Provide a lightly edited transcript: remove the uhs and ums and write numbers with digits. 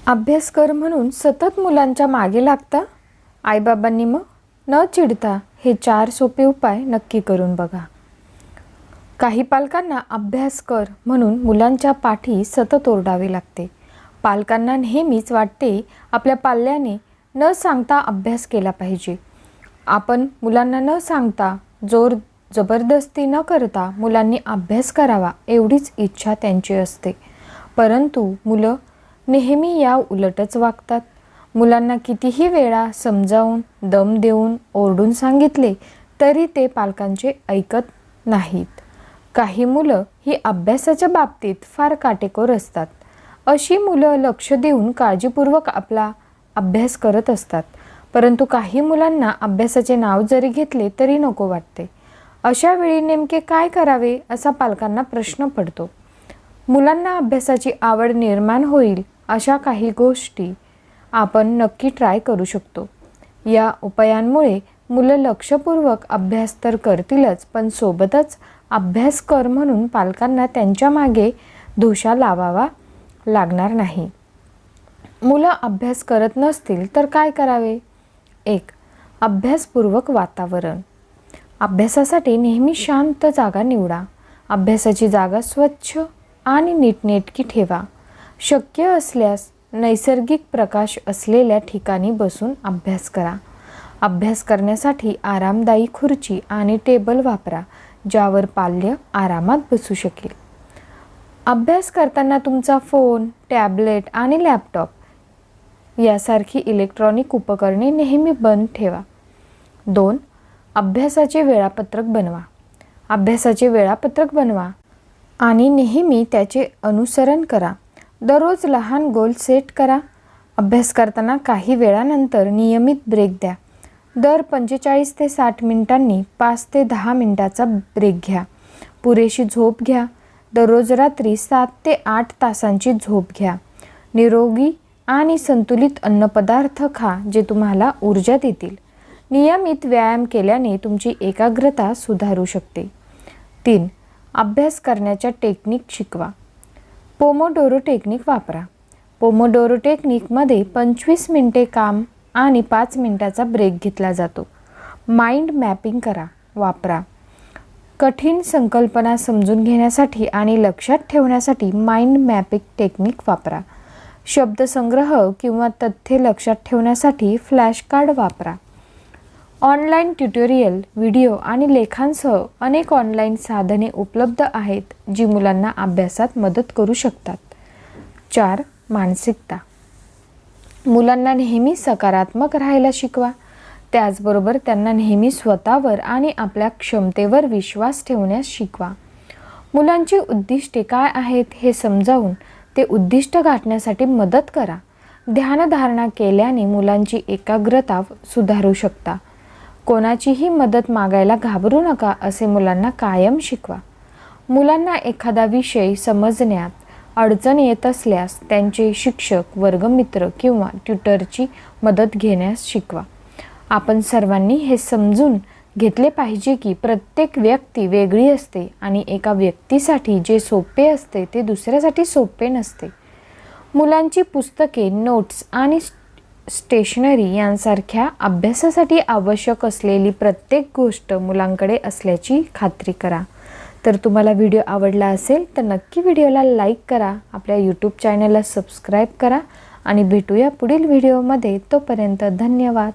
अभ्यास कर म्हणून सतत मुलांच्या मागे लागता? आईबाबांनी मग न चिडता हे 4 सोपे उपाय नक्की करून बघा. काही पालकांना अभ्यास कर म्हणून मुलांच्या पाठी सतत ओरडावे लागते. पालकांना नेहमीच वाटते आपल्या पाल्याने न सांगता अभ्यास केला पाहिजे. आपण मुलांना न सांगता जोर जबरदस्ती न करता मुलांनी अभ्यास करावा एवढीच इच्छा त्यांची असते. परंतु मुलं नेहमी या उलटच वागतात. मुलांना कितीही वेळा समजावून, दम देऊन, ओरडून सांगितले तरी ते पालकांचे ऐकत नाहीत. काही मुलं ही अभ्यासाच्या बाबतीत फार काटेकोर असतात. अशी मुलं लक्ष देऊन काळजीपूर्वक आपला अभ्यास करत असतात. परंतु काही मुलांना अभ्यासाचे नाव जरी घेतले तरी नको वाटते. अशा वेळी नेमके काय करावे असा पालकांना प्रश्न पडतो. मुलांना अभ्यासाची आवड निर्माण होईल अशा काही गोष्टी आपण नक्की ट्राय करू शकतो. या उपायांमुळे मुलं लक्षपूर्वक अभ्यास तर करतीलच, पण सोबतच अभ्यास कर म्हणून पालकांना त्यांच्या मागे धोशा लावावा लागणार नाही. मुलं अभ्यास करत नसतील तर काय करावे? 1. अभ्यासपूर्वक वातावरण. अभ्यासासाठी नेहमी शांत जागा निवडा. अभ्यासाची जागा स्वच्छ आणि नीटनेटकी ठेवा. शक्य असल्यास नैसर्गिक प्रकाश असलेल्या ठिकाणी बसून अभ्यास करा. अभ्यास करण्यासाठी आरामदायी खुर्ची आणि टेबल वापरा, ज्यावर पाल्य आरामात बसू शकेल. अभ्यास करताना तुमचा फोन, टॅबलेट आणि लॅपटॉप यासारखी इलेक्ट्रॉनिक उपकरणे नेहमी बंद ठेवा. 2. अभ्यासाचे वेळापत्रक बनवा. अभ्यासाचे वेळापत्रक बनवा आणि नेहमी त्याचे अनुसरण करा. दररोज लहान गोल सेट करा. अभ्यास करताना काही वेळानंतर नियमित ब्रेक द्या. दर 45 ते 60 मिनिटांनी 5 ते 10 मिनिटाचा ब्रेक घ्या. पुरेशी झोप घ्या. दररोज रात्री 7 ते 8 तासांची झोप घ्या. निरोगी आणि संतुलित अन्नपदार्थ खा जे तुम्हाला ऊर्जा देतील. नियमित व्यायाम केल्याने तुमची एकाग्रता सुधारू शकते. 3. अभ्यास करण्याच्या टेक्निक शिकवा. पोमोडोरो टेक्निक वापरा. पोमोडोरो टेक्निकमध्ये 25 मिनिटे काम आणि 5 मिनिटाचा ब्रेक घेतला जातो. माइंड मॅपिंग वापरा. कठीण संकल्पना समजून घेण्यासाठी आणि लक्षात ठेवण्यासाठी माइंड मॅपिंग टेक्निक वापरा. शब्दसंग्रह किंवा तथ्ये लक्षात ठेवण्यासाठी फ्लॅश कार्ड वापरा. ऑनलाईन ट्युटोरियल, व्हिडिओ आणि लेखांसह अनेक ऑनलाईन साधने उपलब्ध आहेत जी मुलांना अभ्यासात मदत करू शकतात. 4. मानसिकता. मुलांना नेहमी सकारात्मक राहायला शिकवा. त्याचबरोबर त्यांना नेहमी स्वतःवर आणि आपल्या क्षमतेवर विश्वास ठेवण्यास शिकवा. मुलांची उद्दिष्टे काय आहेत हे समजावून ते उद्दिष्ट गाठण्यासाठी मदत करा. ध्यानधारणा केल्याने मुलांची एकाग्रता सुधारू शकता. कोणाचीही मदत मागायला घाबरू नका असे मुलांना कायम शिकवा. मुलांना एखादा विषय समजण्यात अडचण येत असल्यास त्यांचे शिक्षक, वर्गमित्र किंवा ट्युटरची मदत घेण्यास शिकवा. आपण सर्वांनी हे समजून घेतले पाहिजे की प्रत्येक व्यक्ती वेगळी असते आणि एका व्यक्तीसाठी जे सोपे असते ते दुसऱ्यासाठी सोपे नसते. मुलांची पुस्तके, नोट्स आणि स्टेशनरी यांसारख्या अभ्यासासाठी आवश्यक असलेली प्रत्येक गोष्ट मुलांकडे असल्याची खात्री करा. तर तुम्हाला व्हिडिओ आवडला असेल तर नक्की व्हिडिओला लाईक करा. आपल्या यूट्यूब चॅनलला सबस्क्राईब करा आणि भेटूया पुढील व्हिडिओमध्ये. तोपर्यंत धन्यवाद.